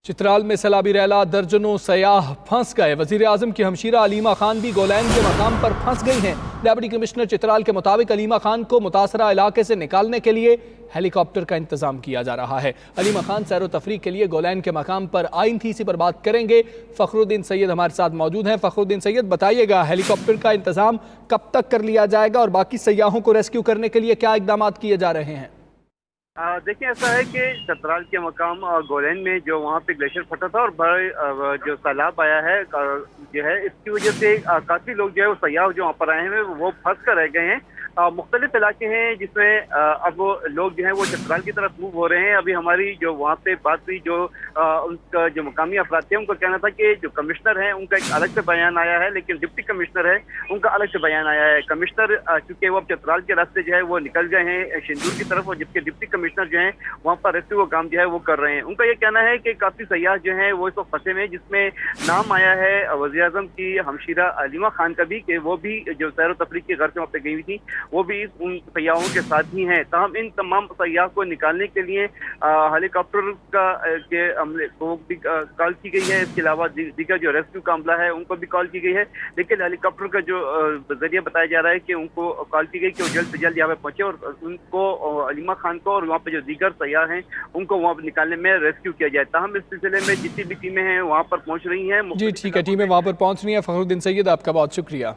चित्राल में सैलाबी रैला, दर्जनों सयाह फंस गए। वजीर आजम की हमशीरा अलीमा खान भी गोलैन के मकाम पर फंस गई हैं। डिप्टी कमिश्नर चित्राल के मुताबिक अलीमा खान को मुतासरा इलाके से निकालने के लिए हेलीकॉप्टर का इंतजाम किया जा रहा है। अलीमा खान सैर तफरी के लिए गोलैन के मकाम पर आई थी। इसी पर बात करेंगे। फखरुद्दीन सैयद हमारे साथ मौजूद हैं। फखरुद्दीन सैयद, बताइएगा हेलीकॉप्टर का इंतजाम कब तक कर लिया जाएगा और बाकी सयाहों को रेस्क्यू करने के लिए क्या इकदाम किए जा रहे हैं? देखिए, ऐसा है कि चित्राल के मकाम गोलैन में जो वहाँ पे ग्लेशियर फटा था और बड़ा जो सैलाब आया है जो है, इसकी वजह से काफ़ी लोग जो है वो सयाह जो वहाँ पर आए हैं वो फंस कर रह गए हैं। मुख्तलिफ इलाके हैं जिसमें अब लोग जो है वो चित्राल की तरफ मूव हो रहे हैं। अभी हमारी जो वहाँ पे बात हुई, जो उनका जो मकामी अफराद थे उनका कहना था कि जो कमिश्नर है उनका एक अलग से बयान आया है, लेकिन डिप्टी कमिश्नर है उनका अलग से बयान आया है। कमिश्नर चूंकि वो अब चित्राल के रास्ते जो है वो निकल गए हैं शिंदूर की तरफ, और जबकि डिप्टी कमिश्नर जो है वहाँ पर रेस्क्यू का काम जो है वो कर रहे हैं। उनका ये कहना है कि काफी सयाह जो है वो इस वक्त फंसे में, जिसमें नाम आया है वज़ीर आज़म की हमशीरा अलीमा खान का भी, कि वो भी जो सैर तफरीह के घर से वहाँ पे गई हुई थी वो भी उन सयाहों के साथ ही हैं। तमाम इन तमाम सयाह को निकालने के लिए हेलीकॉप्टर का के अमले को भी कॉल की गई है। इसके अलावा दीगर जो रेस्क्यू का अमला है उनको भी कॉल की गई है, लेकिन हेलीकॉप्टर का जो जरिया बताया जा रहा है कि उनको कॉल की गई कि वो जल्द से जल्द यहाँ पे पहुंचे और उनको अलीमा खान को और वहाँ पे जो दीगर सयाह हैं उनको वहाँ निकालने में रेस्क्यू किया जाए। ताहम इस सिलसिले में जितनी भी टीमें हैं वहाँ पर पहुँच रही हैं। जी ठीक है, टीमें वहाँ पर पहुँच रही हैं। फखरुद्दीन सैयद, आपका बहुत शुक्रिया।